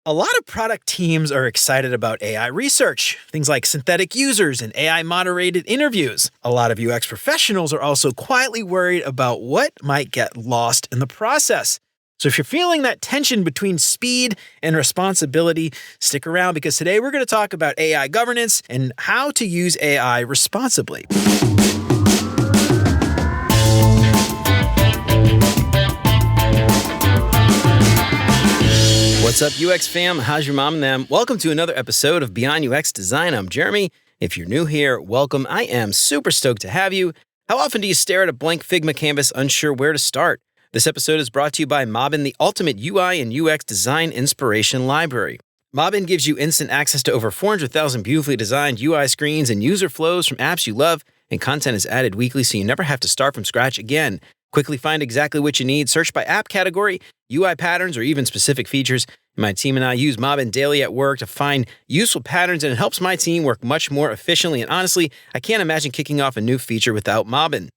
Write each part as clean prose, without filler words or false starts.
A lot of product teams are excited about AI research, things like synthetic users and AI-moderated interviews. A lot of UX professionals are also quietly worried about what might get lost in the process. So if you're feeling that tension between speed and responsibility, stick around because today we're going to talk about AI governance and how to use AI responsibly. What's up, UX fam? How's your mom and them? Welcome to another episode of Beyond UX Design. I'm Jeremy. If you're new here, welcome. I am super stoked to have you. How often do you stare at a blank Figma canvas unsure where to start? This episode is brought to you by Mobbin, the ultimate UI and UX design inspiration library. Mobbin gives you instant access to over 400,000 beautifully designed UI screens and user flows from apps you love, and content is added weekly so you never have to start from scratch again. Quickly find exactly what you need, search by app category, UI patterns, or even specific features. My team and I use Mobbin daily at work to find useful patterns, and it helps my team work much more efficiently. And honestly, I can't imagine kicking off a new feature without Mobbin.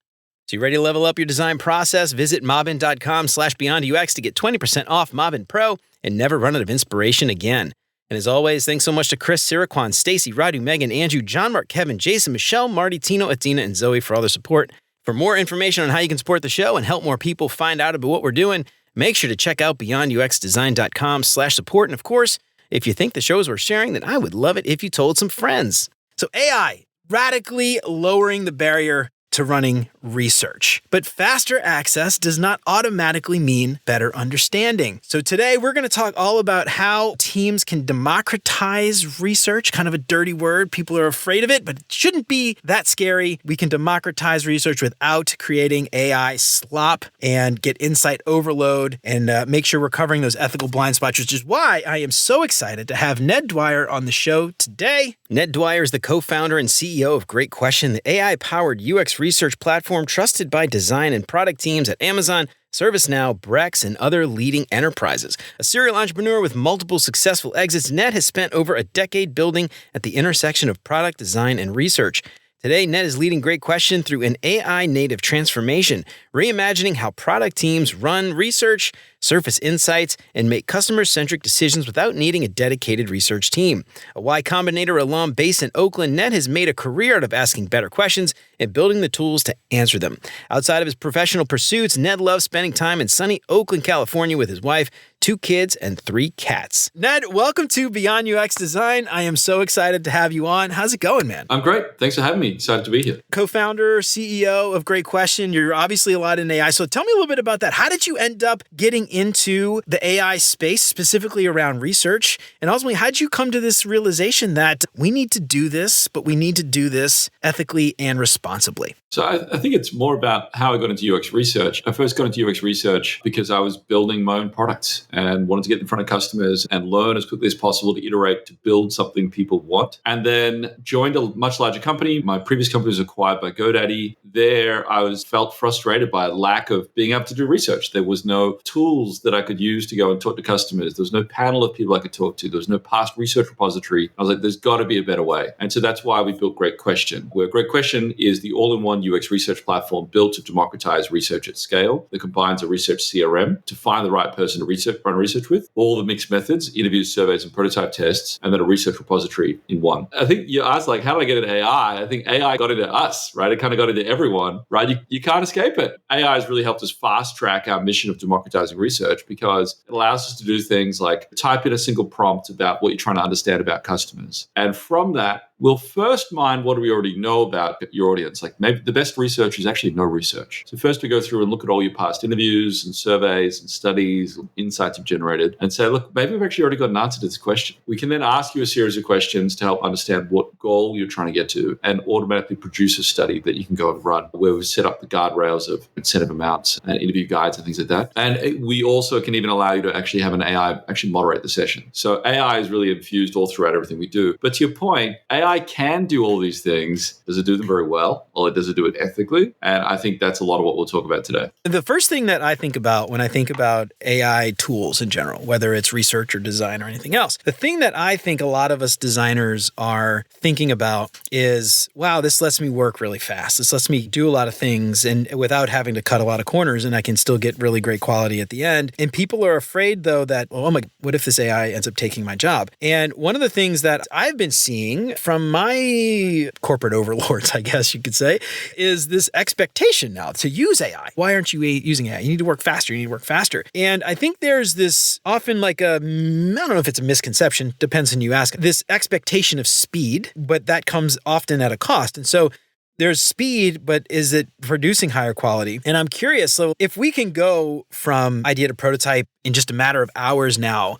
So you ready to level up your design process? Visit mobbin.com/beyondux to get 20% off Mobbin Pro and never run out of inspiration again. And as always, thanks so much to Chris, Siraquan, Stacy, Radu, Megan, Andrew, John, Mark, Kevin, Jason, Michelle, Marty, Tino, Athena, and Zoe for all their support. For more information on how you can support the show and help more people find out about what we're doing, make sure to check out beyonduxdesign.com/support. And of course, if you think the show is worth sharing, then I would love it if you told some friends. So AI, radically lowering the barrier to running research. But faster access does not automatically mean better understanding. So today we're going to talk all about how teams can democratize research, kind of a dirty word. People are afraid of it, but it shouldn't be that scary. We can democratize research without creating AI slop and get insight overload and make sure we're covering those ethical blind spots, which is why I am so excited to have Ned Dwyer on the show today. Ned Dwyer is the co-founder and CEO of Great Question, the AI-powered UX research platform trusted by design and product teams at Amazon, ServiceNow, Brex, and other leading enterprises. A serial entrepreneur with multiple successful exits, Ned has spent over a decade building at the intersection of product design and research. Today, Ned is leading Great Question through an AI-native transformation, reimagining how product teams run research, surface insights, and make customer-centric decisions without needing a dedicated research team. A Y Combinator alum based in Oakland, Ned has made a career out of asking better questions and building the tools to answer them. Outside of his professional pursuits, Ned loves spending time in sunny Oakland, California with his wife, 2 kids, and 3 cats. Ned, welcome to Beyond UX Design. I am so excited to have you on. How's it going, man? I'm great. Thanks for having me. Excited to be here. Co-founder, CEO of Great Question. You're obviously a lot in AI. So tell me a little bit about that. How did you end up getting into the AI space, specifically around research? And ultimately, how did you come to this realization that we need to do this, but we need to do this ethically and responsibly? So I think it's more about how I got into UX research. I first got into UX research because I was building my own products and wanted to get in front of customers and learn as quickly as possible to iterate to build something people want. And then joined a much larger company. My previous company was acquired by GoDaddy. There, I felt frustrated by a lack of being able to do research. There was no tools that I could use to go and talk to customers. There was no panel of people I could talk to. There was no past research repository. I was like, there's got to be a better way. And so that's why we built Great Question, where Great Question is the all-in-one UX research platform built to democratize research at scale that combines a research CRM to find the right person to run research with, all the mixed methods, interviews, surveys, and prototype tests, and then a research repository in one. I think you asked, how did I get into AI? I think AI got into us, right? It kind of got into everyone, right? You can't escape it. AI has really helped us fast track our mission of democratizing research because it allows us to do things like type in a single prompt about what you're trying to understand about customers. And from that, we'll first mine what do we already know about your audience. Like maybe the best research is actually no research. So first we go through and look at all your past interviews and surveys and studies, insights you've generated, and say, look, maybe we've actually already got an answer to this question. We can then ask you a series of questions to help understand what goal you're trying to get to and automatically produce a study that you can go and run where we've set up the guardrails of incentive amounts and interview guides and things like that. And we also can even allow you to actually have an AI actually moderate the session. So AI is really infused all throughout everything we do. But to your point, AI can do all these things. Does it do them very well? Or does it do it ethically? And I think that's a lot of what we'll talk about today. The first thing that I think about when I think about AI tools tools in general, whether it's research or design or anything else. The thing that I think a lot of us designers are thinking about is, wow, this lets me work really fast. This lets me do a lot of things and without having to cut a lot of corners, and I can still get really great quality at the end. And people are afraid though that, oh my, what if this AI ends up taking my job? And one of the things that I've been seeing from my corporate overlords, I guess you could say, is this expectation now to use AI. Why aren't you using AI? You need to work faster. You need to work faster. And I think there's this often like I don't know if it's a misconception, depends on you ask, this expectation of speed, but that comes often at a cost. And so there's speed, but is it producing higher quality? And I'm curious, so if we can go from idea to prototype in just a matter of hours now,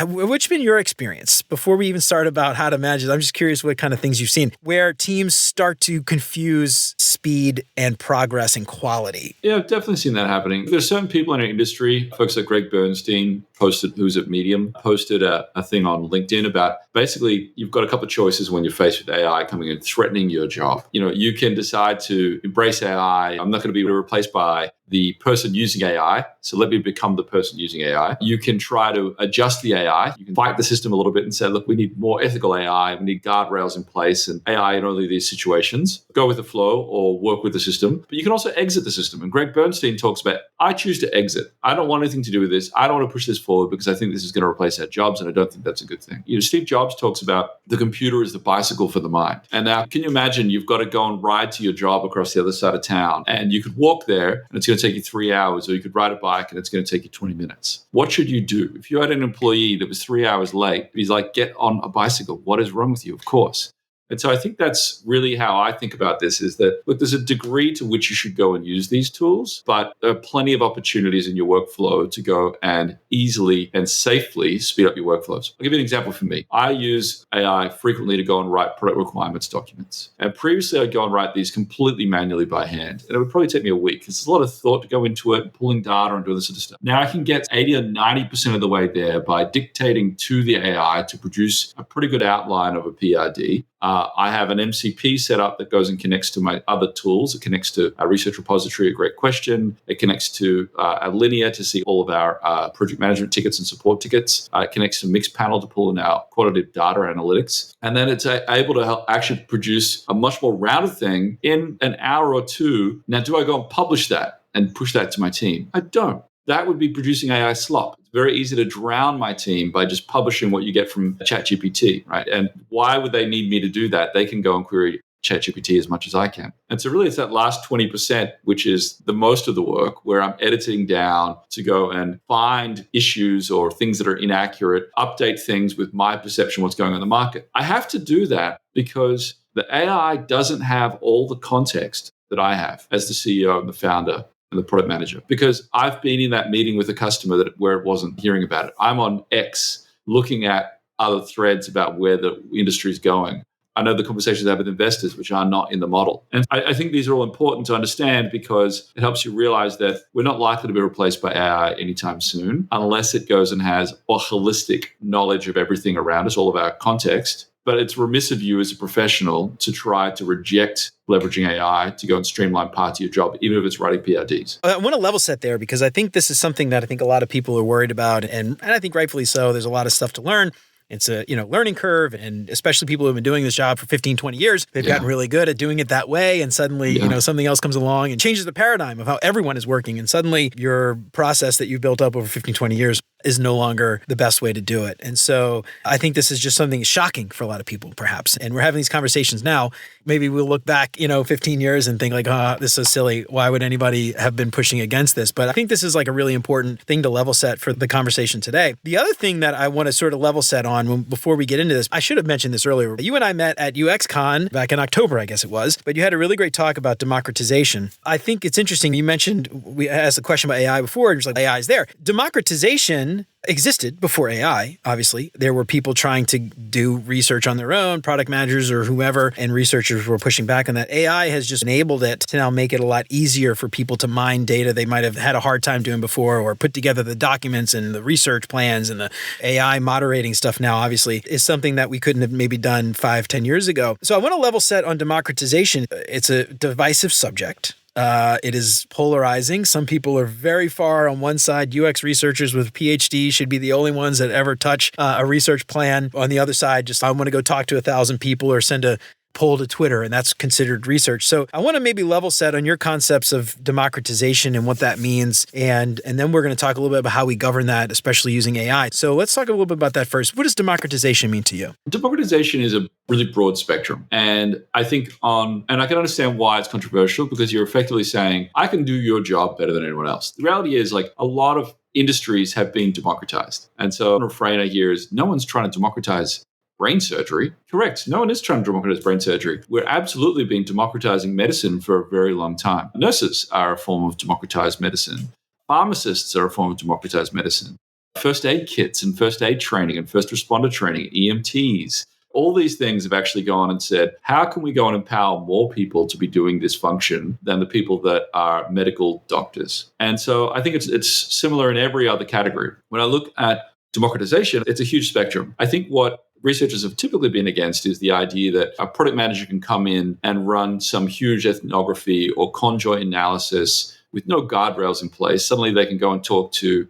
what's been your experience before we even start about how to manage it? I'm just curious what kind of things you've seen where teams start to confuse speed and progress and quality. Yeah, I've definitely seen that happening. There's certain people in our industry, folks like Greg Bernstein who's at Medium, posted a thing on LinkedIn about basically you've got a couple of choices when you're faced with AI coming in, threatening your job. You can decide to embrace AI. I'm not going to be replaced by the person using AI, so let me become the person using AI. You can try to adjust the AI. You can fight the system a little bit and say, look, we need more ethical AI. We need guardrails in place and AI in only these situations. Go with the flow or work with the system. But you can also exit the system. And Greg Bernstein talks about, I choose to exit. I don't want anything to do with this. I don't want to push this forward because I think this is going to replace our jobs, and I don't think that's a good thing. Steve Jobs talks about the computer is the bicycle for the mind. And now, can you imagine you've got to go and ride to your job across the other side of town, and you could walk there and it's going to take you 3 hours, or you could ride a bike and it's going to take you 20 minutes. What should you do? If you had an employee that was 3 hours late, he's like, get on a bicycle. What is wrong with you? Of course. And so I think that's really how I think about this is that, look, there's a degree to which you should go and use these tools, but there are plenty of opportunities in your workflow to go and easily and safely speed up your workflows. I'll give you an example for me. I use AI frequently to go and write product requirements documents. And previously I'd go and write these completely manually by hand. And it would probably take me a week because there's a lot of thought to go into it, pulling data and doing this sort of stuff. Now I can get 80 or 90% of the way there by dictating to the AI to produce a pretty good outline of a PRD. I have an MCP set up that goes and connects to my other tools. It connects to a research repository, a great question. It connects to a Linear to see all of our project management tickets and support tickets. It connects to Mixpanel to pull in our quantitative data analytics. And then it's able to help actually produce a much more rounded thing in an hour or two. Now, do I go and publish that and push that to my team? I don't. That would be producing AI slop. It's very easy to drown my team by just publishing what you get from ChatGPT, right? And why would they need me to do that? They can go and query ChatGPT as much as I can. And so really it's that last 20%, which is the most of the work, where I'm editing down to go and find issues or things that are inaccurate, update things with my perception of what's going on in the market. I have to do that because the AI doesn't have all the context that I have as the CEO and the founder and the product manager, because I've been in that meeting with a customer where it wasn't hearing about it. I'm on X looking at other threads about where the industry is going. I know the conversations I have with investors, which are not in the model. And I think these are all important to understand because it helps you realize that we're not likely to be replaced by AI anytime soon, unless it goes and has a holistic knowledge of everything around us, all of our context. But it's remiss of you as a professional to try to reject leveraging AI to go and streamline parts of your job, even if it's writing PRDs. I want to level set there because I think this is something that I think a lot of people are worried about, and I think rightfully so. There's a lot of stuff to learn. It's a learning curve, and especially people who have been doing this job for 15, 20 years, they've gotten really good at doing it that way. And suddenly, something else comes along and changes the paradigm of how everyone is working. And suddenly your process that you've built up over 15, 20 years is no longer the best way to do it. And so I think this is just something shocking for a lot of people, perhaps. And we're having these conversations now. Maybe we'll look back, 15 years and think like, this is so silly. Why would anybody have been pushing against this? But I think this is like a really important thing to level set for the conversation today. The other thing that I want to sort of level set on before we get into this, I should have mentioned this earlier. You and I met at UXCon back in October, I guess it was, but you had a really great talk about democratization. I think it's interesting. You mentioned, we asked a question about AI before, and it was like, AI is there. Democratization existed before AI, obviously. There were people trying to do research on their own, product managers or whoever, and researchers were pushing back on that. AI has just enabled it to now make it a lot easier for people to mine data they might have had a hard time doing before, or put together the documents and the research plans, and the AI moderating stuff now, obviously, is something that we couldn't have maybe done 5, 10 years ago. So I want to level set on democratization. It's a divisive subject. It is polarizing. Some people are very far on one side. UX researchers with PhDs should be the only ones that ever touch a research plan. On the other side, just I want to go talk to 1,000 people or send a poll to Twitter, and that's considered research. So I want to maybe level set on your concepts of democratization and what that means. And then we're going to talk a little bit about how we govern that, especially using AI. So let's talk a little bit about that first. What does democratization mean to you? Democratization is a really broad spectrum. And I think and I can understand why it's controversial, because you're effectively saying, I can do your job better than anyone else. The reality is, like, a lot of industries have been democratized. And so the refrain I hear is, no one's trying to democratize brain surgery. Correct. No one is trying to democratize brain surgery. We're absolutely been democratizing medicine for a very long time. Nurses are a form of democratized medicine. Pharmacists are a form of democratized medicine. First aid kits and first aid training and first responder training, EMTs. All these things have actually gone and said, how can we go and empower more people to be doing this function than the people that are medical doctors? And so I think it's similar in every other category. When I look at democratization, it's a huge spectrum. I think what researchers have typically been against is the idea that a product manager can come in and run some huge ethnography or conjoint analysis with no guardrails in place. Suddenly they can go and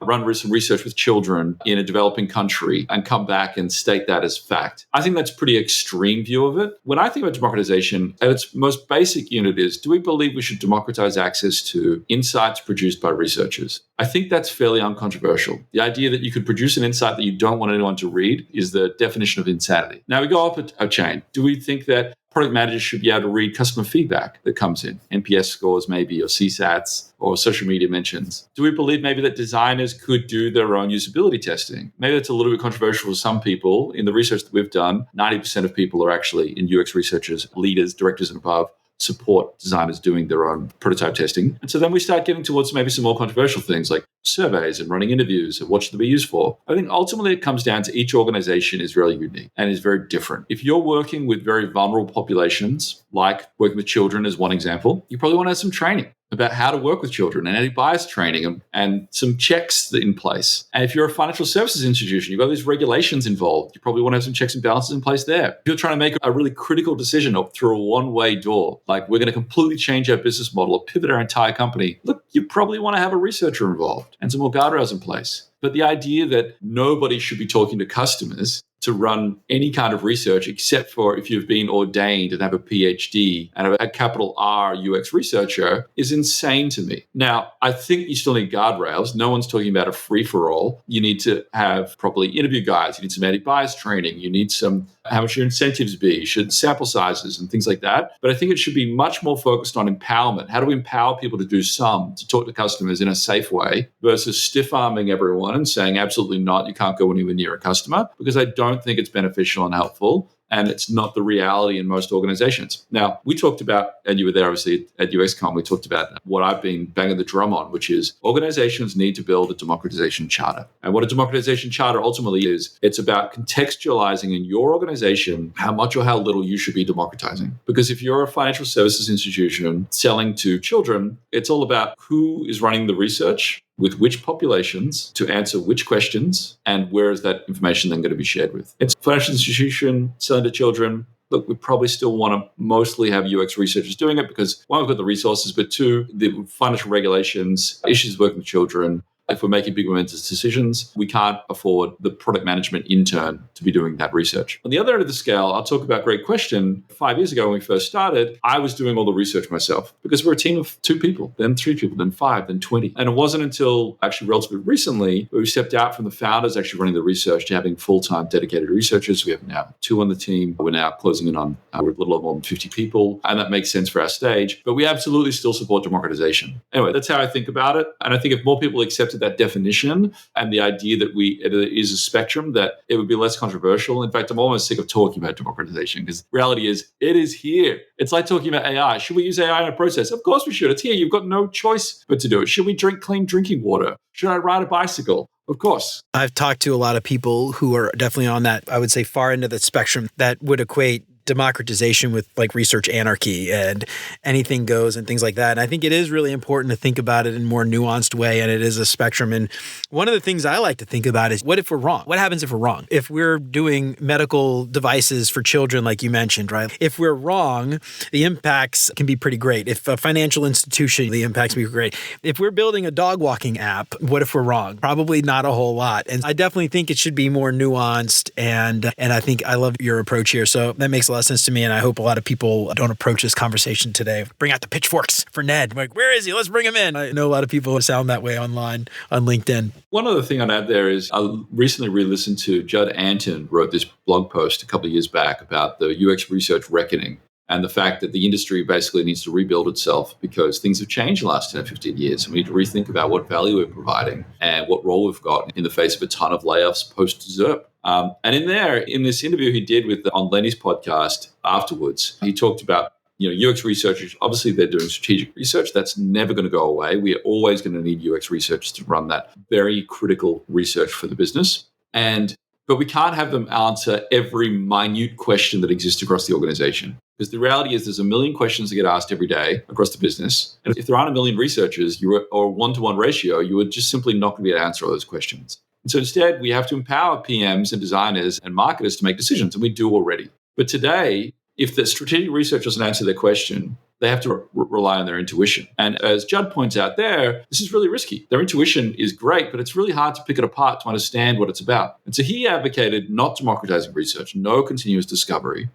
run some research with children in a developing country and come back and state that as fact. I think that's a pretty extreme view of it. When I think about democratization, at its most basic unit is, do we believe we should democratize access to insights produced by researchers? I think that's fairly uncontroversial. The idea that you could produce an insight that you don't want anyone to read is the definition of insanity. Now we go up a chain. Do we think that product managers should be able to read customer feedback that comes in, NPS scores maybe, or CSATs, or social media mentions? Do we believe maybe that designers could do their own usability testing? Maybe that's a little bit controversial for some people. In the research that we've done, 90% of people are actually, in UX researchers, leaders, directors and above, support designers doing their own prototype testing. And so then we start getting towards maybe some more controversial things like surveys and running interviews and what should they be used for. I think ultimately it comes down to each organization is really unique and is very different. If you're working with very vulnerable populations, like working with children as one example, you probably want to have some training about how to work with children and anti-bias training and some checks in place. And if you're a financial services institution, you've got these regulations involved, you probably want to have some checks and balances in place there. If you're trying to make a really critical decision through a one-way door, like we're going to completely change our business model or pivot our entire company, look, you probably want to have a researcher involved and some more guardrails in place. But the idea that nobody should be talking to customers to run any kind of research except for if you've been ordained and have a PhD and a capital R UX researcher is insane to me. Now, I think you still need guardrails. No one's talking about a free-for-all. You need to have properly interview guides. You need some anti-bias training. You need some, how much your incentives be, should sample sizes and things like that. But I think it should be much more focused on empowerment. How do we empower people to do to talk to customers in a safe way versus stiff-arming everyone and saying, absolutely not, you can't go anywhere near a customer, because I don't think it's beneficial and helpful. And it's not the reality in most organizations. Now, we talked about, and you were there obviously at UXCon, we talked about what I've been banging the drum on, which is organizations need to build a democratization charter. And what a democratization charter ultimately is, it's about contextualizing in your organization how much or how little you should be democratizing. Because if you're a financial services institution selling to children, it's all about who is running the research, with which populations to answer which questions, and where is that information then going to be shared with. It's a financial institution selling to children. Look, we probably still want to mostly have UX researchers doing it because, one, we've got the resources, but two, the financial regulations, issues working with children. If we're making big momentous decisions, we can't afford the product management intern to be doing that research. On the other end of the scale, I'll talk about great question. 5 years ago when we first started, I was doing all the research myself because we're a team of 2 people, then 3 people, then 5, then 20. And it wasn't until actually relatively recently where we stepped out from the founders actually running the research to having full-time dedicated researchers. We have now 2 on the team. We're now closing in on we're a little more than 50 people. And that makes sense for our stage. But we absolutely still support democratization. Anyway, that's how I think about it. And I think if more people accepted that definition and the idea that it is a spectrum, that it would be less controversial. In fact, I'm almost sick of talking about democratization because reality is it is here. It's like talking about AI. Should we use AI in a process? Of course we should. It's here. You've got no choice but to do it. Should we drink clean drinking water? Should I ride a bicycle? Of course. I've talked to a lot of people who are definitely on that, I would say, far end of the spectrum that would equate democratization with like research anarchy and anything goes and things like that. And I think it is really important to think about it in a more nuanced way. And it is a spectrum. And one of the things I like to think about is what if we're wrong? What happens if we're wrong? If we're doing medical devices for children, like you mentioned, right? If we're wrong, the impacts can be pretty great. If a financial institution, the impacts can be great. If we're building a dog walking app, what if we're wrong? Probably not a whole lot. And I definitely think it should be more nuanced. And I think I love your approach here. So that makes a lot of sense to me. And I hope a lot of people don't approach this conversation today. Bring out the pitchforks for Ned. Like, where is he? Let's bring him in. I know a lot of people sound that way online on LinkedIn. One other thing I'd add there is I recently re-listened to Judd Anton wrote this blog post a couple of years back about the UX research reckoning and the fact that the industry basically needs to rebuild itself because things have changed in the last 10 or 15 years. And we need to rethink about what value we're providing and what role we've got in the face of a ton of layoffs post-ZERP. And in this interview he did on Lenny's podcast afterwards, he talked about UX researchers, obviously they're doing strategic research. That's never going to go away. We are always going to need UX researchers to run that very critical research for the business. But we can't have them answer every minute question that exists across the organization. Because the reality is there's a million questions that get asked every day across the business. And if there aren't a million researchers or a one-to-one ratio, you are just simply not going to be able to answer all those questions. And so instead, we have to empower PMs and designers and marketers to make decisions, and we do already. But today, if the strategic research doesn't answer their question, they have to rely on their intuition. And as Judd points out there, this is really risky. Their intuition is great, but it's really hard to pick it apart to understand what it's about. And so he advocated not democratizing research, no continuous discovery,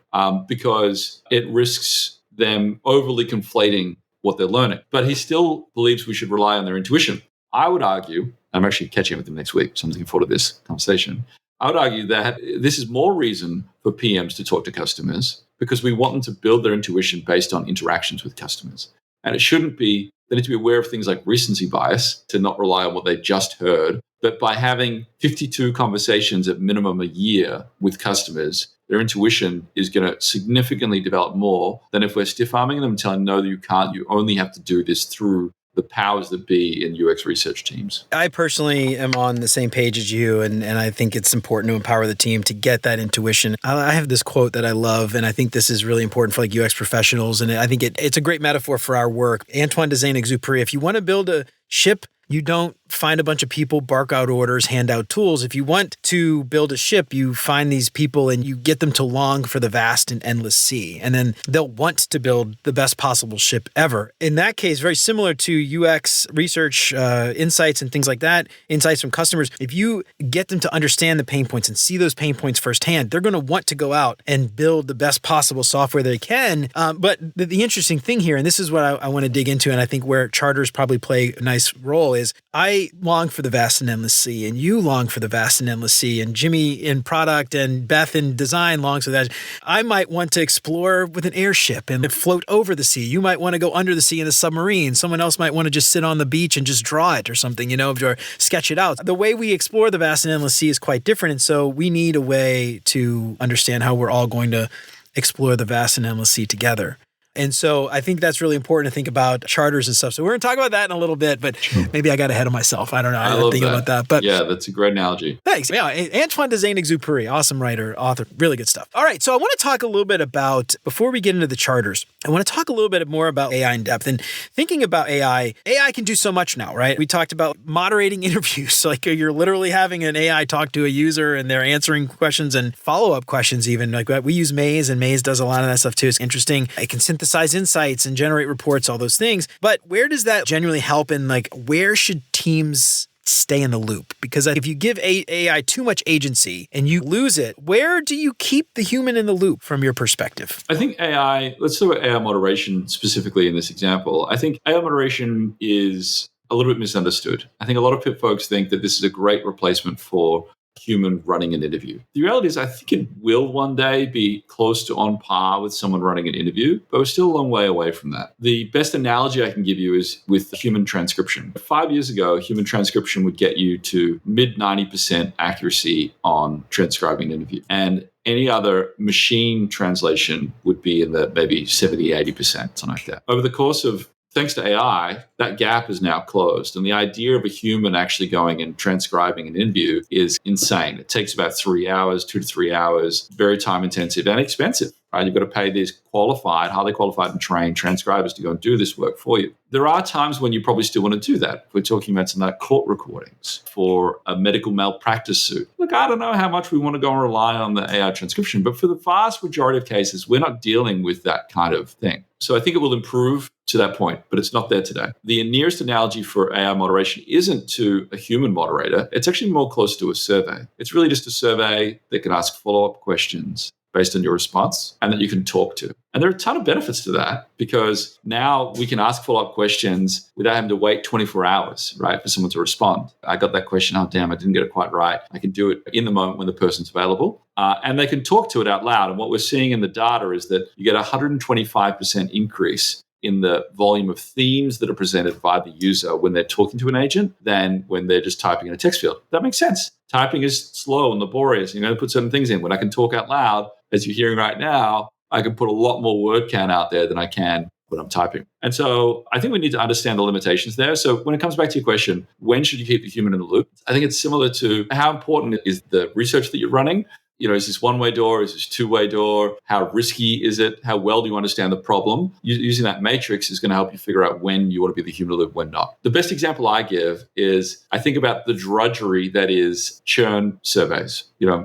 because it risks them overly conflating what they're learning. But he still believes we should rely on their intuition. I would argue, I'm actually catching up with him next week, so I'm looking forward to this conversation. I would argue that this is more reason for PMs to talk to customers because we want them to build their intuition based on interactions with customers. And it shouldn't be, they need to be aware of things like recency bias to not rely on what they just heard. But by having 52 conversations at minimum a year with customers, their intuition is going to significantly develop more than if we're stiff-arming them and telling them, no, you can't, you only have to do this through the powers that be in UX research teams. I personally am on the same page as you, and I think it's important to empower the team to get that intuition. I have this quote that I love, and I think this is really important for like UX professionals, and I think it's a great metaphor for our work. Antoine de Saint-Exupéry, if you want to build a ship, you don't find a bunch of people, bark out orders, hand out tools. If you want to build a ship, you find these people and you get them to long for the vast and endless sea. And then they'll want to build the best possible ship ever. In that case, very similar to UX research, insights and things like that, insights from customers. If you get them to understand the pain points and see those pain points firsthand, they're going to want to go out and build the best possible software they can. But the interesting thing here, and this is what I want to dig into, and I think where charters probably play a nice role, is I long for the vast and endless sea, and you long for the vast and endless sea, and Jimmy in product and Beth in design longs for that. I might want to explore with an airship and float over the sea. You might want to go under the sea in a submarine. Someone else might want to just sit on the beach and just draw it or something, or sketch it out. The way we explore the vast and endless sea is quite different, and so we need a way to understand how we're all going to explore the vast and endless sea together. And so I think that's really important to think about charters and stuff. So we're going to talk about that in a little bit, but maybe I got ahead of myself. I don't know. I didn't think about that. But yeah, that's a great analogy. Thanks. Yeah, Antoine de Saint-Exupéry, awesome writer, author, really good stuff. All right, so I want to talk a little bit about, before we get into the charters, I want to talk a little bit more about AI in depth. And thinking about AI can do so much now, right? We talked about moderating interviews. So like you're literally having an AI talk to a user and they're answering questions and follow-up questions even. Like we use Maze, and Maze does a lot of that stuff too. It's interesting. It can synthesize insights and generate reports, all those things. But where does that genuinely help? And like, where should teams stay in the loop? Because if you give AI too much agency and you lose it, where do you keep the human in the loop from your perspective? I think let's talk about AI moderation specifically in this example. I think AI moderation is a little bit misunderstood. I think a lot of folks think that this is a great replacement for human running an interview. The reality is I think it will one day be close to on par with someone running an interview, but we're still a long way away from that. The best analogy I can give you is with human transcription. 5 years ago, human transcription would get you to mid 90% accuracy on transcribing an interview. And any other machine translation would be in the maybe 70, 80%, something like that. Over the course of thanks to AI, that gap is now closed. And the idea of a human actually going and transcribing an interview is insane. It takes about 3 hours, 2 to 3 hours, very time intensive and expensive. right? You've got to pay these qualified, highly qualified and trained transcribers to go and do this work for you. There are times when you probably still want to do that. We're talking about some of that court recordings for a medical malpractice suit. Look, I don't know how much we want to go and rely on the AI transcription, but for the vast majority of cases, we're not dealing with that kind of thing. So I think it will improve to that point, but it's not there today. The nearest analogy for AI moderation isn't to a human moderator. It's actually more close to a survey. It's really just a survey that can ask follow-up questions based on your response and that you can talk to. And there are a ton of benefits to that because now we can ask follow-up questions without having to wait 24 hours, right, for someone to respond. I got that question. Oh, damn, I didn't get it quite right. I can do it in the moment when the person's available. And they can talk to it out loud. And what we're seeing in the data is that you get a 125% increase in the volume of themes that are presented by the user when they're talking to an agent than when they're just typing in a text field. That makes sense. Typing is slow and laborious. You're going to put certain things in. When I can talk out loud, as you're hearing right now, I can put a lot more word count out there than I can when I'm typing. And so I think we need to understand the limitations there. So when it comes back to your question, when should you keep the human in the loop? I think it's similar to how important is the research that you're running? Is this one-way door? Is this two-way door? How risky is it? How well do you understand the problem? Using that matrix is going to help you figure out when you want to be the human loop, when not. The best example I give is I think about the drudgery that is churn surveys.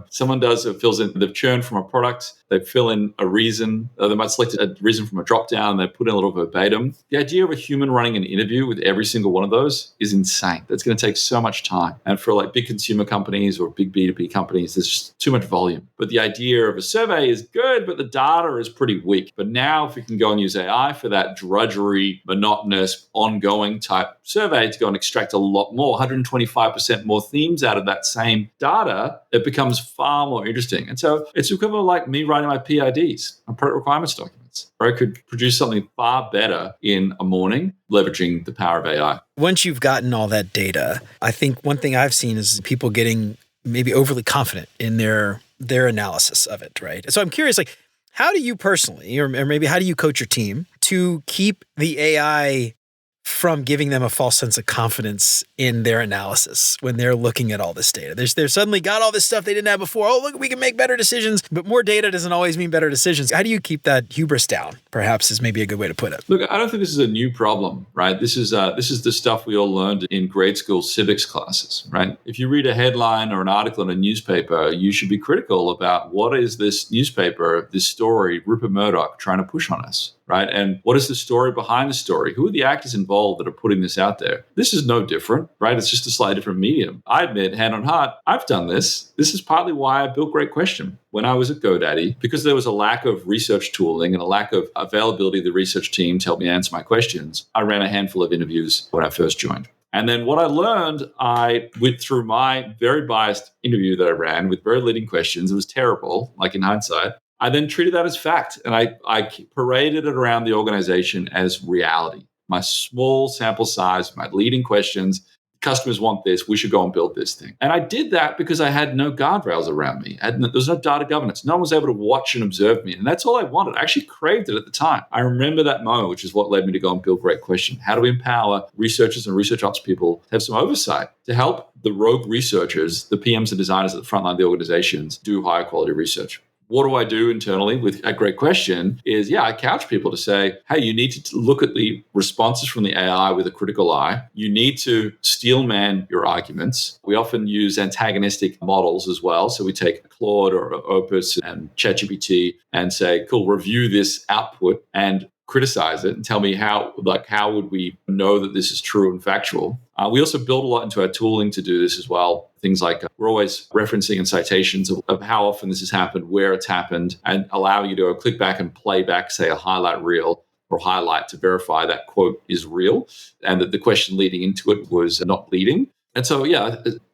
Someone fills in the churn from a product. They fill in a reason. They might select a reason from a drop-down. They put in a little verbatim. The idea of a human running an interview with every single one of those is insane. That's going to take so much time. And for big consumer companies or big B2B companies, there's just too much volume. But the idea of a survey is good, but the data is pretty weak. But now if we can go and use AI for that drudgery, monotonous, ongoing type survey to go and extract a lot more, 125% more themes out of that same data, it becomes far more interesting. And so it's equivalent like me writing my PIDs, my product requirements documents, where I could produce something far better in a morning, leveraging the power of AI. Once you've gotten all that data, I think one thing I've seen is people getting maybe overly confident in their analysis of it, right? So I'm curious, how do you personally, or maybe how do you coach your team to keep the AI from giving them a false sense of confidence in their analysis when they're looking at all this data? They're suddenly got all this stuff they didn't have before. Oh, look, we can make better decisions, but more data doesn't always mean better decisions. How do you keep that hubris down? Perhaps is maybe a good way to put it. Look, I don't think this is a new problem, right? This is the stuff we all learned in grade school civics classes, right? If you read a headline or an article in a newspaper, you should be critical about what is this newspaper, this story, Rupert Murdoch trying to push on us, right? And what is the story behind the story? Who are the actors involved that are putting this out there? This is no different, right? It's just a slightly different medium. I admit, hand on heart, I've done this. This is partly why I built Great Question. When I was at GoDaddy, because there was a lack of research tooling and a lack of availability of the research team to help me answer my questions, I ran a handful of interviews when I first joined. And then what I learned, I went through my very biased interview that I ran with very leading questions. It was terrible, in hindsight. I then treated that as fact, and I paraded it around the organization as reality. My small sample size, my leading questions, customers want this, we should go and build this thing. And I did that because I had no guardrails around me. There was no data governance. No one was able to watch and observe me. And that's all I wanted. I actually craved it at the time. I remember that moment, which is what led me to go and build Great Question. How do we empower researchers and research ops people to have some oversight to help the rogue researchers, the PMs and designers at the front line of the organizations do higher quality research? What do I do internally with a Great Question is, I couch people to say, hey, you need to look at the responses from the AI with a critical eye. You need to steelman your arguments. We often use antagonistic models as well. So we take Claude or Opus and ChatGPT and say, cool, review this output and criticize it and tell me how would we know that this is true and factual. We also build a lot into our tooling to do this as well. Things like we're always referencing and citations of how often this has happened, where it's happened, and allow you to click back and play back, say, a highlight reel or highlight to verify that quote is real and that the question leading into it was not leading. And so,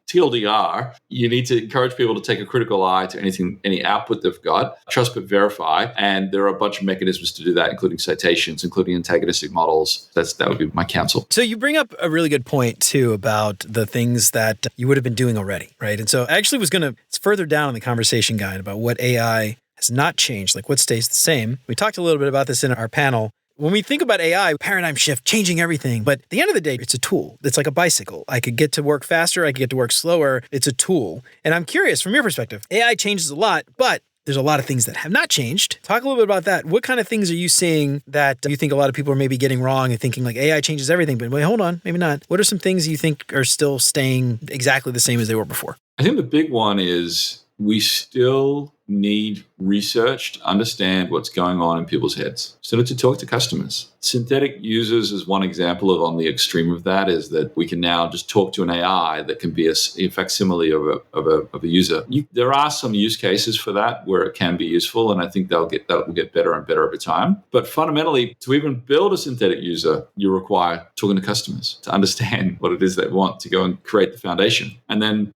TLDR, you need to encourage people to take a critical eye to any output they've got, trust but verify. And there are a bunch of mechanisms to do that, including citations, including antagonistic models. That would be my counsel. So you bring up a really good point, too, about the things that you would have been doing already, right? And so I actually was it's further down in the conversation guide about what AI has not changed, what stays the same. We talked a little bit about this in our panel. When we think about AI, paradigm shift, changing everything, but at the end of the day, it's a tool. It's like a bicycle. I could get to work faster. I could get to work slower. It's a tool. And I'm curious, from your perspective, AI changes a lot, but there's a lot of things that have not changed. Talk a little bit about that. What kind of things are you seeing that you think a lot of people are maybe getting wrong and thinking like AI changes everything, but wait, hold on, maybe not. What are some things you think are still staying exactly the same as they were before? I think the big one is we still need research to understand what's going on in people's heads. Still need to talk to customers. Synthetic users is one example of on the extreme of that is that we can now just talk to an AI that can be a facsimile of a user. There are some use cases for that where it can be useful, and I think that will get better and better over time. But fundamentally, to even build a synthetic user, you require talking to customers to understand what it is they want to go and create the foundation. And then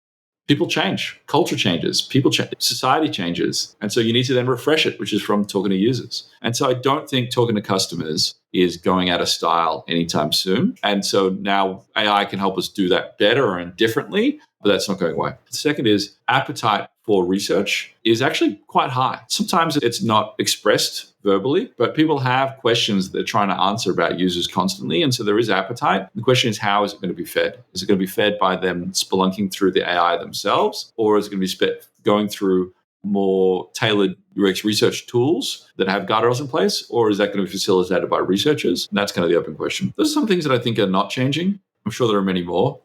people change, culture changes, people change, society changes. And so you need to then refresh it, which is from talking to users. And so I don't think talking to customers is going out of style anytime soon. And so now AI can help us do that better and differently, but that's not going away. The second is appetite for research is actually quite high. Sometimes it's not expressed verbally, but people have questions they're trying to answer about users constantly. And so there is appetite. The question is, how is it going to be fed? Is it going to be fed by them spelunking through the AI themselves? Or is it going to be going through more tailored UX research tools that have guardrails in place? Or is that going to be facilitated by researchers? And that's kind of the open question. Those are some things that I think are not changing. I'm sure there are many more.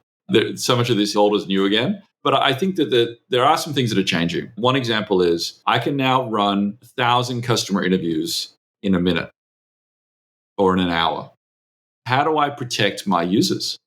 So much of this old is new again. But I think that there are some things that are changing. One example is I can now run 1,000 customer interviews in a minute or in an hour. How do I protect my users?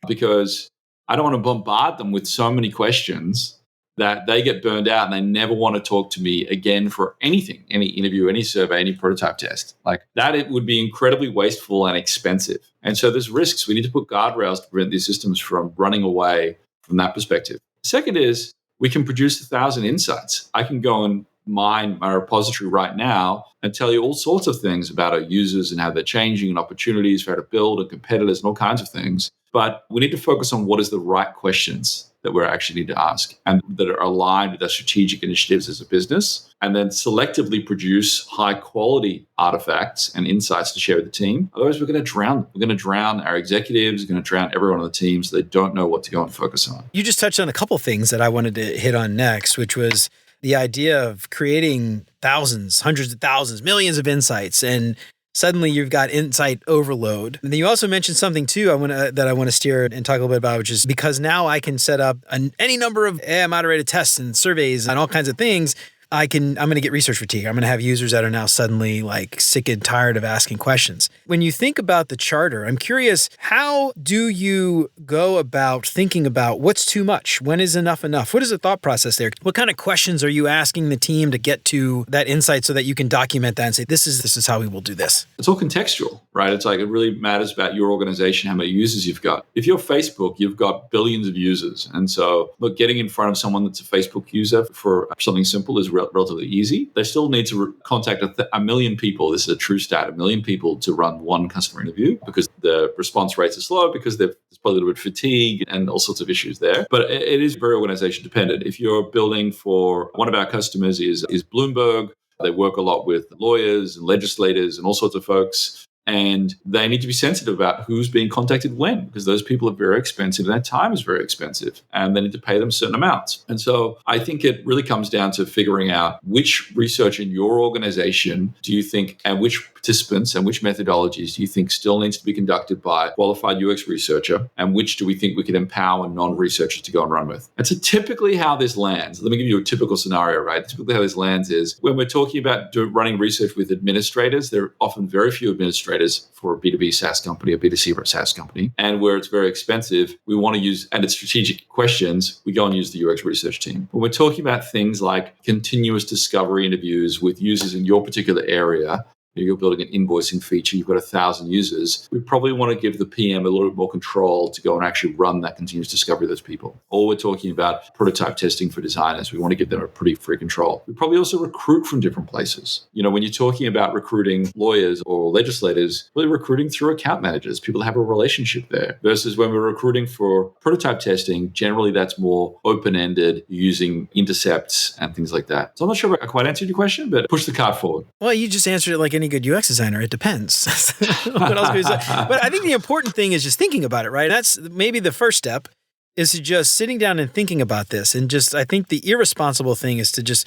Because I don't want to bombard them with so many questions that they get burned out and they never want to talk to me again for anything, any interview, any survey, any prototype test. Like that, it would be incredibly wasteful and expensive. And so there's risks. We need to put guardrails to prevent these systems from running away from that perspective. Second is we can produce 1,000 insights. I can go and mine my repository right now and tell you all sorts of things about our users and how they're changing and opportunities for how to build and competitors and all kinds of things. But we need to focus on what is the right questions that we actually need to ask and that are aligned with our strategic initiatives as a business, and then selectively produce high quality artifacts and insights to share with the team. Otherwise, we're going to drown. We're going to drown our executives, we're going to drown everyone on the team so they don't know what to go and focus on. You just touched on a couple of things that I wanted to hit on next, which was the idea of creating thousands, hundreds of thousands, millions of insights, and suddenly you've got insight overload. And then you also mentioned something too that I want to steer and talk a little bit about, which is because now I can set up any number of AI moderated tests and surveys and all kinds of things. I'm going to get research fatigue. I'm going to have users that are now suddenly like sick and tired of asking questions. When you think about the charter, I'm curious, how do you go about thinking about what's too much? When is enough? What is the thought process there? What kind of questions are you asking the team to get to that insight so that you can document that and say, this is how we will do this? It's all contextual, right? It's like it really matters about your organization, how many users you've got. If you're Facebook, you've got billions of users. And so look, getting in front of someone that's a Facebook user for something simple is relatively easy. They still need to contact a million people. This is a true stat, 1 million people to run one customer interview because the response rates are slow, because there's probably a little bit of fatigue and all sorts of issues there. But it is very organization dependent. If you're building for one of our customers is Bloomberg, they work a lot with lawyers and legislators and all sorts of folks. And they need to be sensitive about who's being contacted when, because those people are very expensive and their time is very expensive and they need to pay them certain amounts. And so I think it really comes down to figuring out which research in your organization do you think, and which participants and which methodologies do you think still needs to be conducted by a qualified UX researcher, and which do we think we can empower non-researchers to go and run with. And so typically how this lands, let me give you a typical scenario, right? Typically how this lands is when we're talking about running research with administrators, there are often very few administrators for a B2B SaaS company, a B2C SaaS company, and where it's very expensive, we want to use, and it's strategic questions, we go and use the UX research team. When we're talking about things like continuous discovery interviews with users in your particular area, you're building an invoicing feature, you've got 1,000 users, we probably want to give the PM a little bit more control to go and actually run that continuous discovery of those people. Or we're talking about prototype testing for designers. We want to give them a pretty free control. We probably also recruit from different places. You know, when you're talking about recruiting lawyers or legislators, really recruiting through account managers, people that have a relationship there, versus when we're recruiting for prototype testing, generally that's more open-ended, using intercepts and things like that. So I'm not sure if I quite answered your question, but push the cart forward. Well, you just answered it like any good UX designer. It depends. What else could you say? But I think the important thing is just thinking about it, right? That's maybe the first step, is to just sitting down and thinking about this. And just, I think the irresponsible thing is to just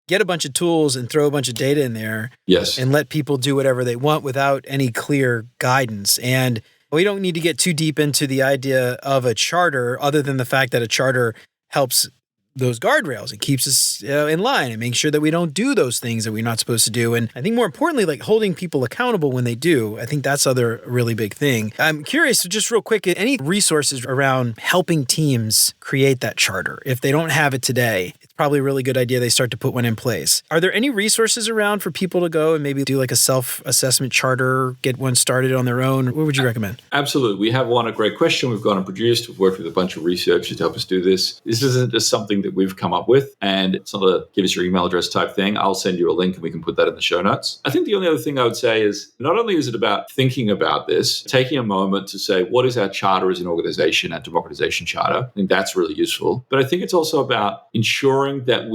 get a bunch of tools and throw a bunch of data in there Yes. and let people do whatever they want without any clear guidance. And we don't need to get too deep into the idea of a charter other than the fact that a charter helps those guardrails. It keeps us in line and makes sure that we don't do those things that we're not supposed to do. And I think more importantly, like holding people accountable when they do. I think that's other really big thing. I'm curious, just real quick, any resources around helping teams create that charter? If they don't have it today, it's probably a really good idea they start to put one in place. Are there any resources around for people to go and maybe do like a self-assessment charter, get one started on their own? What would you recommend? Absolutely. We have one, a great question we've gone and produced. We've worked with a bunch of researchers to help us do this. This isn't just something that we've come up with, and it's not a give us your email address type thing. I'll send you a link and we can put that in the show notes. I think the only other thing I would say is not only is it about thinking about this, taking a moment to say, what is our charter as an organization, our democratization charter? I think that's really useful. But I think it's also about ensuring that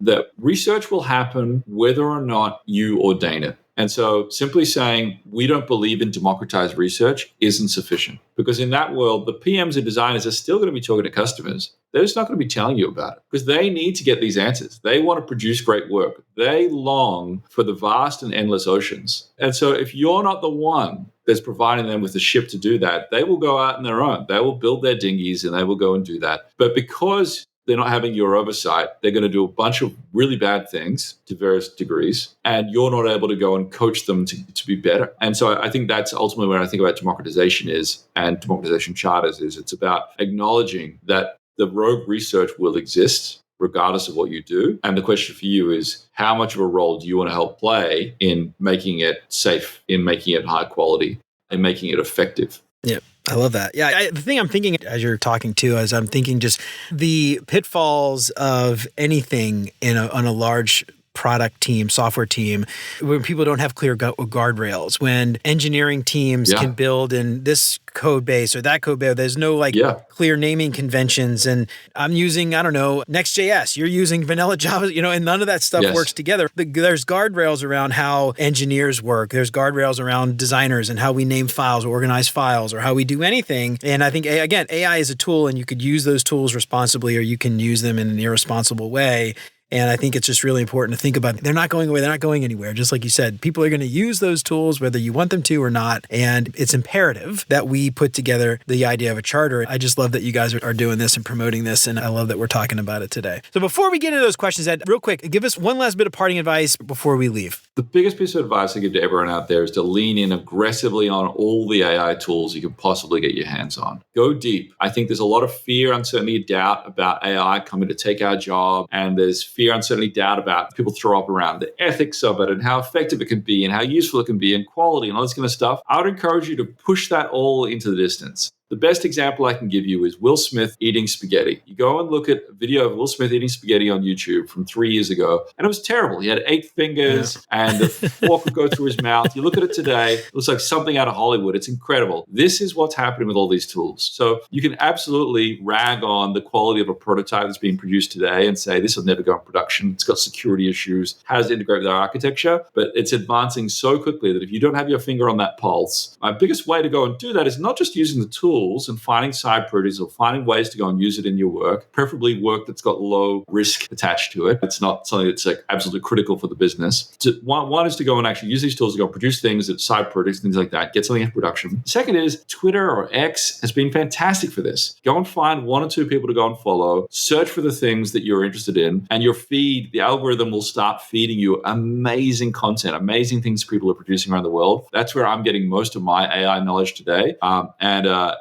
that research will happen whether or not you ordain it. And so simply saying we don't believe in democratized research isn't sufficient, because in that world, the PMs and designers are still going to be talking to customers. They're just not going to be telling you about it because they need to get these answers. They want to produce great work. They long for the vast and endless oceans. And so if you're not the one that's providing them with the ship to do that, they will go out on their own. They will build their dinghies and they will go and do that. But because they're not having your oversight, they're going to do a bunch of really bad things to various degrees, and you're not able to go and coach them to be better. And so I think that's ultimately when I think about democratization and democratization charters is it's about acknowledging that the rogue research will exist regardless of what you do. And the question for you is, how much of a role do you want to help play in making it safe, in making it high quality, and making it effective? Yeah. I love that. Yeah. The thing I'm thinking as you're talking too, as I'm thinking just the pitfalls of anything on a large product team, software team, when people don't have clear guardrails, when engineering teams can build in this code base or that code base, there's no clear naming conventions. And I'm using, I don't know, Next.js, you're using vanilla Java, and none of that stuff works together. There's guardrails around how engineers work. There's guardrails around designers and how we name files or organize files or how we do anything. And I think, again, AI is a tool and you could use those tools responsibly or you can use them in an irresponsible way. And I think it's just really important to think about, they're not going away, they're not going anywhere. Just like you said, people are going to use those tools whether you want them to or not. And it's imperative that we put together the idea of a charter. I just love that you guys are doing this and promoting this. And I love that we're talking about it today. So before we get into those questions, Ed, real quick, give us one last bit of parting advice before we leave. The biggest piece of advice I give to everyone out there is to lean in aggressively on all the AI tools you can possibly get your hands on. Go deep. I think there's a lot of fear, uncertainty, doubt about AI coming to take our job. And there's fear, uncertainty, doubt about people throw up around the ethics of it and how effective it can be and how useful it can be and quality and all this kind of stuff. I would encourage you to push that all into the distance. The best example I can give you is Will Smith eating spaghetti. You go and look at a video of Will Smith eating spaghetti on YouTube from 3 years ago, and it was terrible. He had 8 fingers, and the fork would go through his mouth. You look at it today, it looks like something out of Hollywood. It's incredible. This is what's happening with all these tools. So you can absolutely rag on the quality of a prototype that's being produced today and say, this will never go in production. It's got security issues. How does it integrate with our architecture? But it's advancing so quickly that if you don't have your finger on that pulse, my biggest way to go and do that is not just using the tools and finding side projects or finding ways to go and use it in your work, preferably work that's got low risk attached to it. It's not something that's like absolutely critical for the business. One is to go and actually use these tools to go produce things that side projects, things like that, get something in production. Second is Twitter or X has been fantastic for this. Go and find 1 or 2 people to go and follow, search for the things that you're interested in, and your feed, the algorithm will start feeding you amazing content, amazing things people are producing around the world. That's where I'm getting most of my AI knowledge today.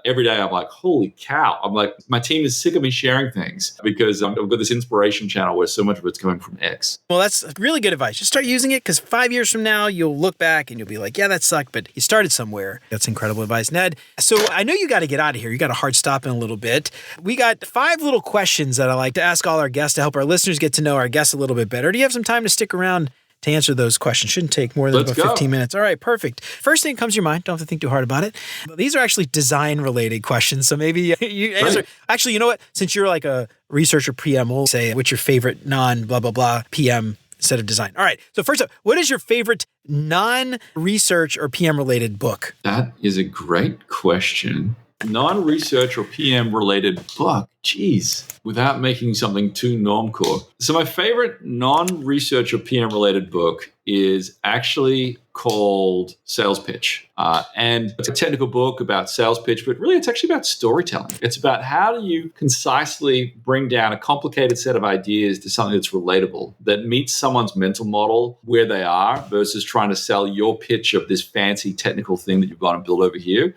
Every day I'm like, holy cow. I'm like, my team is sick of me sharing things because I've got this inspiration channel where so much of it's coming from X. Well, that's really good advice. Just start using it because 5 years from now, you'll look back and you'll be like, yeah, that sucked, but you started somewhere. That's incredible advice. Ned, so I know you got to get out of here. You got a hard stop in a little bit. We got 5 little questions that I like to ask all our guests to help our listeners get to know our guests a little bit better. Do you have some time to stick around to answer those questions? Shouldn't take more than about 15 minutes. All right, perfect. First thing that comes to your mind, don't have to think too hard about it. These are actually design-related questions, so maybe you answer. Right. Actually, you know what? Since you're like a researcher PM, we'll say, what's your favorite non-blah-blah-blah PM instead of design? All right, so first up, what is your favorite non-research or PM-related book? That is a great question. Non-research or PM related book. Jeez, without making something too normcore. So my favorite non-research or PM related book is actually called Sales Pitch. And it's a technical book about sales pitch, but really it's actually about storytelling. It's about how do you concisely bring down a complicated set of ideas to something that's relatable, that meets someone's mental model where they are versus trying to sell your pitch of this fancy technical thing that you've got to build over here.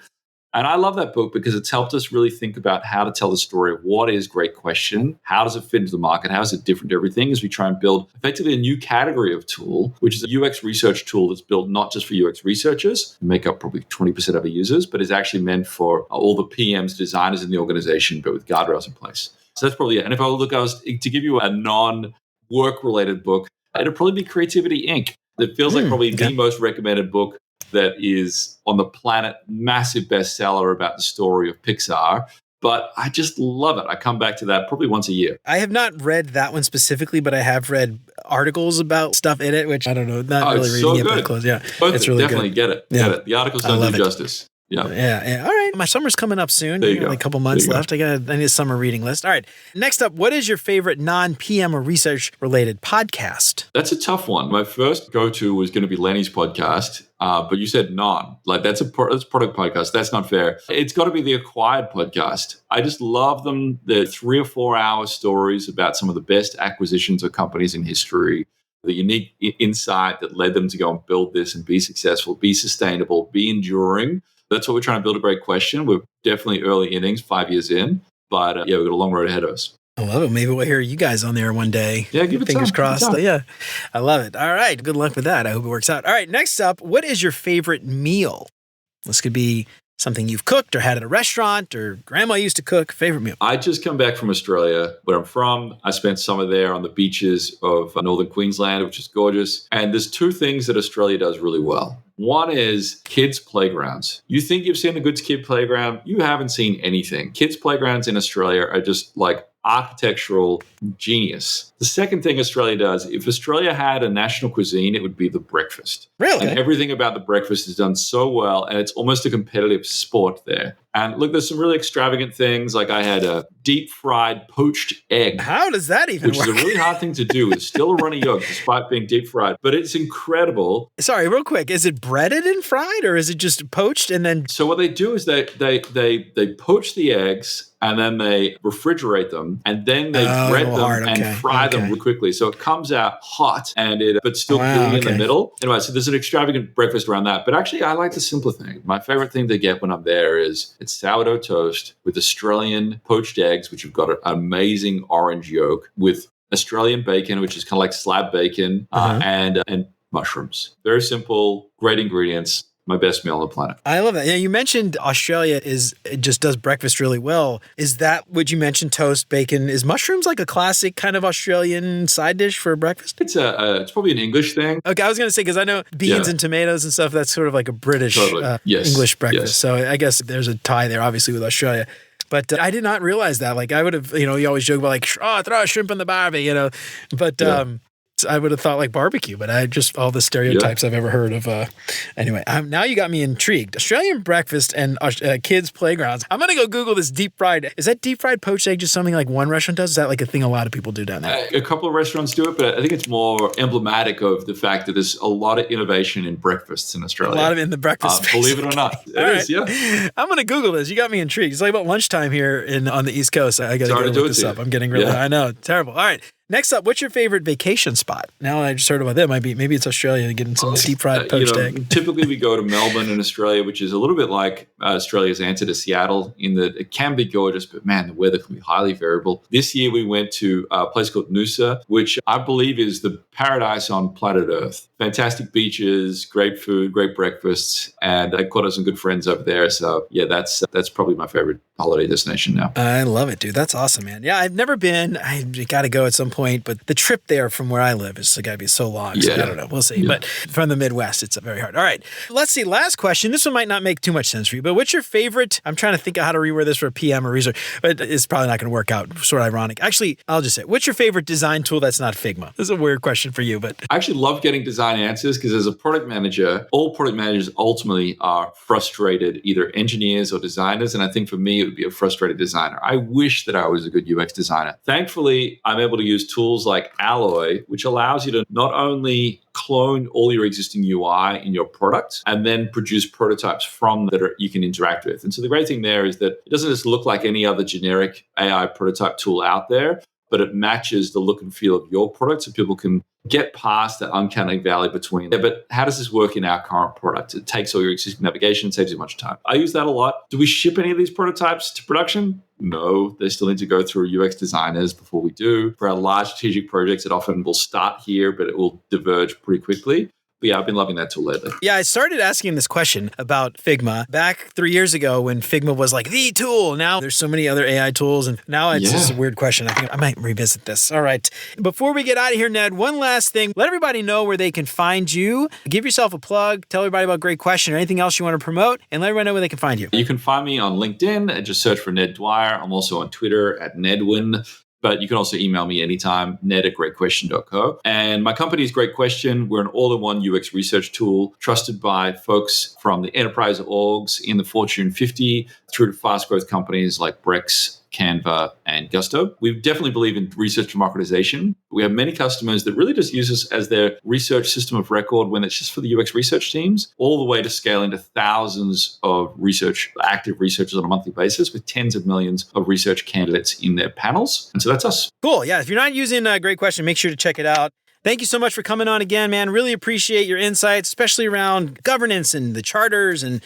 And I love that book because it's helped us really think about how to tell the story of what is great question, how does it fit into the market, how is it different to everything, as we try and build effectively a new category of tool, which is a UX research tool that's built not just for UX researchers, who make up probably 20% of our users, but is actually meant for all the PMs, designers in the organization, but with guardrails in place. So that's probably it. And if I was to give you a non-work related book, it'd probably be Creativity Inc. That feels like probably the most recommended book that is on the planet, massive bestseller about the story of Pixar. But I just love it. I come back to that probably once a year. I have not read that one specifically, but I have read articles about stuff in it, which I don't know, not really reading it that close. Yeah, it's really definitely good. Get it. The articles don't do justice. Yeah. All right. My summer's coming up soon. There you go. Like a couple months left. I need a summer reading list. All right. Next up, what is your favorite non-PM or research related podcast? That's a tough one. My first go-to was going to be Lenny's podcast, but you said non. Like that's a product podcast. That's not fair. It's got to be the Acquired podcast. I just love them. They're 3 or 4 hour stories about some of the best acquisitions of companies in history. The unique insight that led them to go and build this and be successful, be sustainable, be enduring. That's what we're trying to build, a great question. We're definitely early innings, 5 years in, but we've got a long road ahead of us. I love it. Maybe we'll hear you guys on there one day. Yeah, give it Fingers time. crossed. Yeah, I love it. All right. Good luck with that. I hope it works out. All right. Next up, what is your favorite meal? This could be something you've cooked or had at a restaurant or grandma used to cook. Favorite meal? I just come back from Australia, where I'm from. I spent summer there on the beaches of northern Queensland, which is gorgeous. And there's 2 things that Australia does really well. One is kids' playgrounds. You think you've seen a good kid playground? You haven't seen anything. Kids' playgrounds in Australia are just like architectural genius. The second thing Australia does, if Australia had a national cuisine, it would be the breakfast. Really? And everything about the breakfast is done so well, and it's almost a competitive sport there. And look, there's some really extravagant things. Like I had a deep fried poached egg. How does that even work? Which is a really hard thing to do. It's still a runny yolk despite being deep fried, but it's incredible. Sorry, real quick. Is it breaded and fried or is it just poached and then? So what they do is they poach the eggs and then they refrigerate them and then they bread them and fry them really quickly. So it comes out hot and but still gooey in the middle. Anyway, so there's an extravagant breakfast around that. But actually, I like the simpler thing. My favorite thing to get when I'm there is it's sourdough toast with Australian poached eggs, which have got an amazing orange yolk, with Australian bacon, which is kind of like slab bacon, and mushrooms. Very simple, great ingredients. My best meal on the planet. I love that. Yeah, you mentioned Australia it just does breakfast really well. Is that what you mentioned? Toast, bacon. Is mushrooms like a classic kind of Australian side dish for breakfast? It's probably an English thing. Okay, I was going to say, because I know beans and tomatoes and stuff, that's sort of like a British English breakfast. Yes. So I guess there's a tie there, obviously, with Australia. But I did not realize that. Like I would have, you always joke about like, throw a shrimp in the barbie, But I would have thought like barbecue, but I just all the stereotypes I've ever heard of. Anyway, now you got me intrigued. Australian breakfast and kids' playgrounds. I'm going to go Google this deep fried. Is that deep fried poached egg just something like one restaurant does? Is that like a thing a lot of people do down there? A couple of restaurants do it, but I think it's more emblematic of the fact that there's a lot of innovation in breakfasts in Australia. A lot of it in the breakfast space. Believe it or not. It is, yeah. I'm going to Google this. You got me intrigued. It's like about lunchtime here on the East Coast. I got to look this up. I'm getting really, I know, terrible. All right. Next up, what's your favorite vacation spot? Now I just heard about that. Maybe it's Australia getting some deep fried poached egg. Typically we go to Melbourne in Australia, which is a little bit like Australia's answer to Seattle in that it can be gorgeous, but man, the weather can be highly variable. This year we went to a place called Noosa, which I believe is the paradise on planet Earth. Fantastic beaches, great food, great breakfasts, and I caught up some good friends over there. So yeah, that's probably my favorite holiday destination now. I love it, dude. That's awesome, man. Yeah, I've never been. I got to go at some point. point, but the trip there from where I live is got to be so long. So I don't know. We'll see. Yeah. But from the Midwest, it's very hard. All right. Let's see. Last question. This one might not make too much sense for you, but what's your favorite? I'm trying to think of how to reword this for a PM or research, but it's probably not going to work out. Sort of ironic. Actually, I'll just say, what's your favorite design tool that's not Figma? This is a weird question for you, but I actually love getting design answers because as a product manager, all product managers ultimately are frustrated, either engineers or designers. And I think for me, it would be a frustrated designer. I wish that I was a good UX designer. Thankfully, I'm able to use tools like Alloy, which allows you to not only clone all your existing UI in your product and then produce prototypes from that you can interact with. And so the great thing there is that it doesn't just look like any other generic AI prototype tool out there, but it matches the look and feel of your product so people can get past that uncanny valley between there. But how does this work in our current product? It takes all your existing navigation, saves you much time. I use that a lot. Do we ship any of these prototypes to production? No, they still need to go through UX designers before we do. For our large strategic projects, it often will start here, but it will diverge pretty quickly. But yeah, I've been loving that tool lately. Yeah, I started asking this question about Figma back 3 years ago when Figma was like the tool. Now there's so many other AI tools, and now it's just a weird question. I think I might revisit this. All right. Before we get out of here, Ned, one last thing. Let everybody know where they can find you. Give yourself a plug. Tell everybody about Great Question or anything else you want to promote, and let everybody know where they can find you. You can find me on LinkedIn and just search for Ned Dwyer. I'm also on Twitter at Nedwin. But you can also email me anytime, ned@greatquestion.co. And my company is Great Question. We're an all-in-one UX research tool trusted by folks from the enterprise orgs in the Fortune 50 through to fast growth companies like Brex, Canva, and Gusto. We definitely believe in research democratization. We have many customers that really just use us as their research system of record when it's just for the UX research teams, all the way to scaling to thousands of active researchers on a monthly basis with tens of millions of research candidates in their panels. And so that's us. Cool. Yeah. If you're not using Great Question, make sure to check it out. Thank you so much for coming on again, man. Really appreciate your insights, especially around governance and the charters and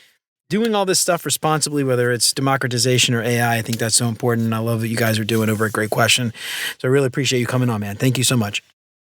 doing all this stuff responsibly, whether it's democratization or AI. I think that's so important. And I love what you guys are doing over at Great Question. So I really appreciate you coming on, man. Thank you so much.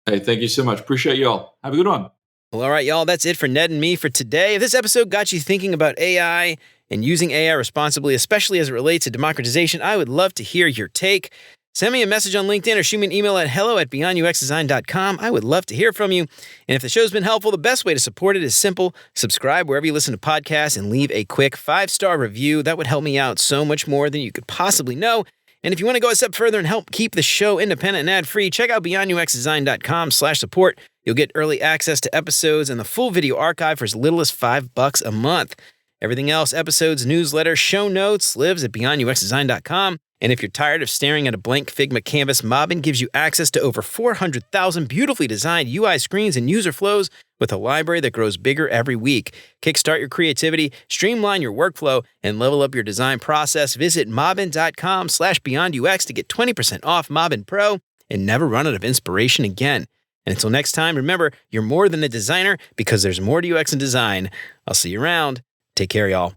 Hey, thank you so much. Appreciate you all. Have a good one. Well, all right, y'all. That's it for Ned and me for today. If this episode got you thinking about AI and using AI responsibly, especially as it relates to democratization, I would love to hear your take. Send me a message on LinkedIn or shoot me an email at hello@beyonduxdesign.com. I would love to hear from you. And if the show's been helpful, the best way to support it is simple. Subscribe wherever you listen to podcasts and leave a quick 5-star review. That would help me out so much more than you could possibly know. And if you want to go a step further and help keep the show independent and ad-free, check out beyonduxdesign.com/support. You'll get early access to episodes and the full video archive for as little as $5 a month. Everything else, episodes, newsletter, show notes, lives at beyonduxdesign.com. And if you're tired of staring at a blank Figma canvas, Mobbin gives you access to over 400,000 beautifully designed UI screens and user flows with a library that grows bigger every week. Kickstart your creativity, streamline your workflow, and level up your design process. Visit mobbin.com/beyondux to get 20% off Mobbin Pro and never run out of inspiration again. And until next time, remember, you're more than a designer because there's more to UX and design. I'll see you around. Take care, y'all.